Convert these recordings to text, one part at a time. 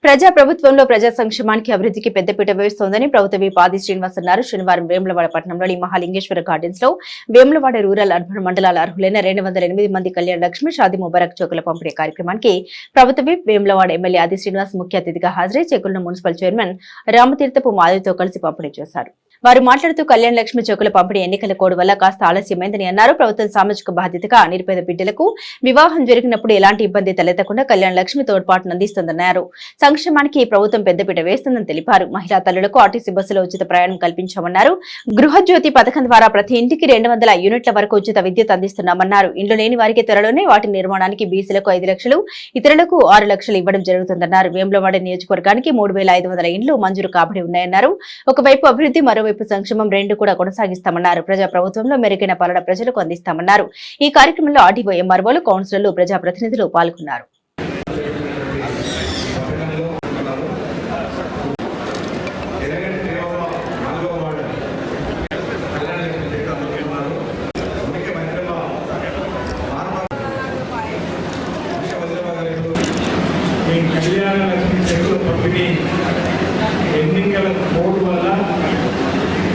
ప్రజా ప్రభుత్వంలో ప్రజా సంక్షేమానికి అభివృద్ధికి పెద్దపీట వేస్తోందని ప్రభుత్వ విప్ ఆది శ్రీనివాస్ అన్నారు. శనివారం వేములవాడ పట్టణంలోని మహాలింగేశ్వర గార్డెన్స్ లో వేములవాడ రూరల్ అర్బన్ మండలాల అర్హులైన 208 మంది కళ్యాణ లక్ష్మి షాదీ ముబారక్ చెక్కుల పంపిణీ కార్యక్రమానికి ప్రభుత్వ విప్ వేములవాడ ఎమ్మెల్యే ఆది శ్రీనివాస్ ముఖ్య అతిథిగా హాజరై చెక్కులను మున్సిపల్ చైర్మన్ రామతీర్థపు మాధవితో కలిసి పంపిణీ చేశారు. వారు మాట్లాడుతూ కళ్యాణ లక్ష్మి చెక్కుల పంపిణీ ఎన్నికల కోడ్ వల్ల కాస్త ఆలస్యమైందని అన్నారు. ప్రభుత్వం సామాజిక బాధ్యతగా నిరుపేద బిడ్డలకు వివాహం జరిగినప్పుడు ఎలాంటి ఇబ్బంది తలెత్తకుండా కళ్యాణ లక్ష్మి తోడ్పాటును అందిస్తుందన్నారు. సంక్షేమానికి ఈ ప్రభుత్వం పెద్దపీట వేస్తుందని తెలిపారు. మహిళా తల్లులకు ఆర్టీసీ బస్సులో ఉచిత ప్రయాణం కల్పించామన్నారు. గృహజ్యోతి పథకం ద్వారా ప్రతి ఇంటికి 200 యూనిట్ల వరకు ఉచిత విద్యుత్ అందిస్తున్నామన్నారు. ఇండ్లు లేని వారికి త్వరలోనే వాటి నిర్మాణానికి బీసీలకు 5 లక్షలు, ఇతరులకు 6 లక్షలు ఇవ్వడం జరుగుతుందన్నారు. వేములవాడ నియోజకవర్గానికి 3500 ఇండ్లు మంజూరు కాబడి ఉన్నాయన్నారు. ఒకవైపు అభివృద్ధి, మరోవైపు సంక్షేమం రెండు కూడా కొనసాగిస్తామన్నారు. ప్రజా ప్రభుత్వంలో మెరుగైన పాలన ప్రజలకు అందిస్తామన్నారు. ఈ కార్యక్రమంలో ఆర్డీఓ, ఎంఆర్ఓలు, కౌన్సిలర్లు, ప్రజాప్రతినిధులు పాల్గొన్నారు. కళ్యాణ లక్ష్మి చెక్కుల పంపిణీ ఎన్నికల కోడ్ వల్ల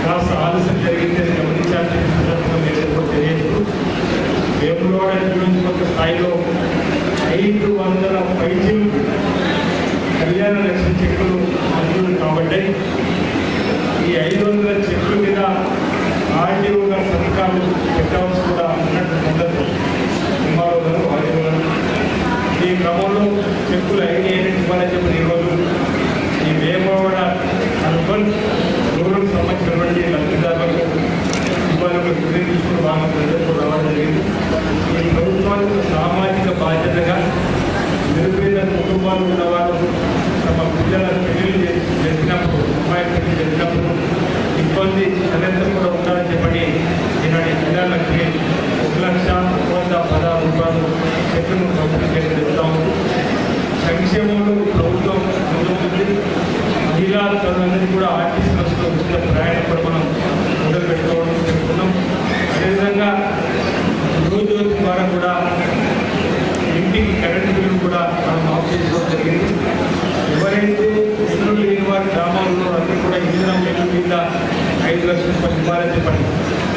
కాస్త ఆలస్యం జరిగింది గమనించాల్సిన సందర్భంగా మీరు తెలియదు. వేములవాడ నియోజకవర్గ స్థాయిలో 500 పైచీలు కళ్యాణ లక్ష్మి చెక్కులు మంజూరు కాబట్టి ఈ 500 చెక్కుల మీద ఆర్డీఓ గారి సంతకాలు పెట్టవలసి కూడా ఉన్నట్టు సందర్భం. ఎంఆర్ఓ గారు, ఆర్డీఓ గారు ఈ క్రమంలో చెక్కులు ఇవ్వాలని చెప్పిన ఈరోజు ఈ వేములవాడ అర్బన్ రూరల్ సంబంధించినటువంటి లబ్ధిదారులకు ఇవ్వాలని నిర్ణయం తీసుకుని బాగా ప్రజలకు రావడం జరిగింది. ఈ ప్రభుత్వానికి సామాజిక బాధ్యతగా నిరుపేద కుటుంబాలు ఉన్నవారు తమ పిల్లల పెళ్లి జరిగినప్పుడు, అమ్మాయి పెళ్లి జరిగినప్పుడు ఇబ్బంది తల్లిదండ్రులు కూడా ఉండాలని చెప్పని ఈనాటి పిల్లలకి 1,16,10,000 రూపాయలు చెక్కును పంపిణీ చేయడం జరుగుతాము. సంక్షేమంలో ప్రభుత్వం ముందుంటుంది. మహిళా తల్లులందరినీ కూడా ఆర్టీసీ బస్సులో ఉచిత ప్రయాణం కూడా మనం మొదలు పెట్టుకోవడం జరుగుతున్నాం. అదేవిధంగా గృహజ్యోతి ద్వారా కూడా ఇంటికి కరెంటు బిల్లు కూడా మనం ఆఫ్ చేసుకోవడం జరిగింది. ఎవరైతే ఇల్లు లేని వారి గ్రామాల్లో అందరూ కూడా ఇంధనం బిల్లు కింద 5 లక్షల రూపాయలు ఇవ్వాలని చెప్పండి.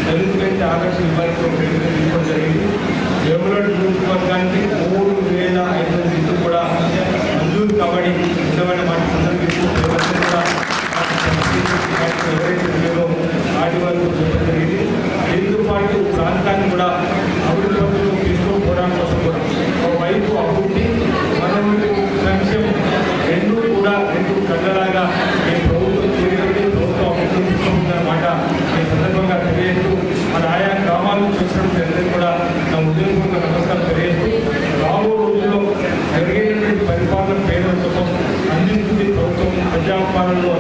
దళితులైతే 6 లక్షలు ఇవ్వాలని తీసుకోవడం జరిగింది. వేములవాడ నియోజకవర్గానికి 3,500 ఇల్లు కూడా మంజూరు కాబట్టి నిజమైన మాట సందర్భిస్తూ ఎవరైతే ఉన్నారో వాటి వరకు చెప్పడం జరిగింది. దీంతో పాటు ప్రాంతాన్ని కూడా అభివృద్ధి పద్ధతిలో తీసుకోవడానికి కోసం కూడా ఒకవైపు అభివృద్ధి, మరోవైపు సంక్షేమం రెండు కళ్ళలాగా ఈ ప్రభుత్వం చేయగలిగి ప్రభుత్వం అభివృద్ధి తీసుకుంటుందన్నమాట. ఈ సందర్భంగా తెలియజేస్తూ మన ఆయా గ్రామాల నుంచి వచ్చినప్పుడు కూడా నా ఉద్యోగంగా నమస్కారం తెలియజేస్తూ రాబో రోజుల్లో మెరుగైనటువంటి పరిపాలన పేదల కోసం అందిస్తుంది ప్రభుత్వం. ప్రజాపాలనలో